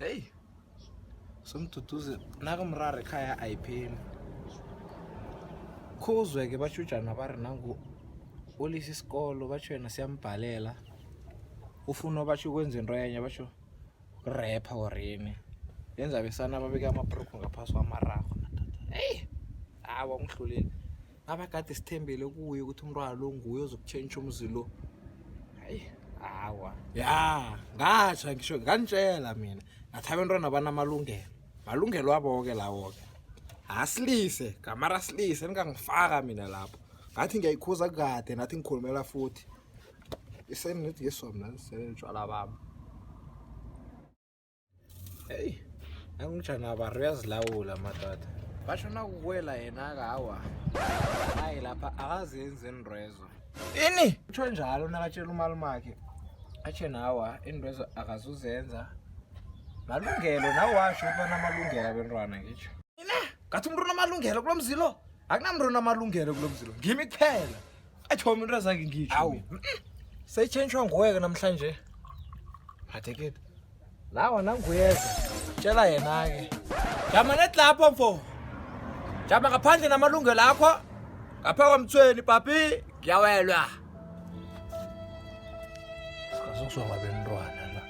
Hey, somduduze nakamrara ekhaya ayipheli. Khuzwe-ke bashujana bari nangu ulisa isikolo batsho yena siyambhalela. Ufuna batsho ukwenza into yenye batsho rapper or yini. Yenza besana babeke amabhrugu ngaphasi kwamararho. Hey, hawa ungihlulile. Abakade sithembele kuye ukuthi umntwana lo nguye ozokutshentsha umzi lo. Hayi, hawa. Ya, ngatsha ngisho nganitshela mina. Ngathi abantwana banamalungelo. Malungelo abo-ke lawo-ke. Asilise, gamara asilise ningangifaka mina lapho. Ngathi ngiyayikhuza kade nathi ngikhulumela futhi. Iseni nithi yeso mna senitshwala bami. Hey, angijana bari uyazilawula matata. Basho nakukwela yena kawa. Hayi lapha akazenzi indrezo. Ini? Utsho njalo nakatshela umalumakhe. Atshe nawa indrezo akazuzenza. Malungelo nawe washo ukuba namalungelo abantwana ngitsho. Ina, ngathi umuntu unamalungelo kulo mzilo? Akunamuntu onamalungelo kulo mzilo. Ngimi kuphela. Athoma into zakhe ngitsho. Awu. Seyitshentshwa nguwe namhlanje. Hathekete. Lawa nanguyeza. Tshela yena ke. Jama net lapho mfo. Jama ngaphandle namalungelo akho. Ngapha kwamthweni papi, ngiyawelwa. Sikazokuzwa ngabentwana la.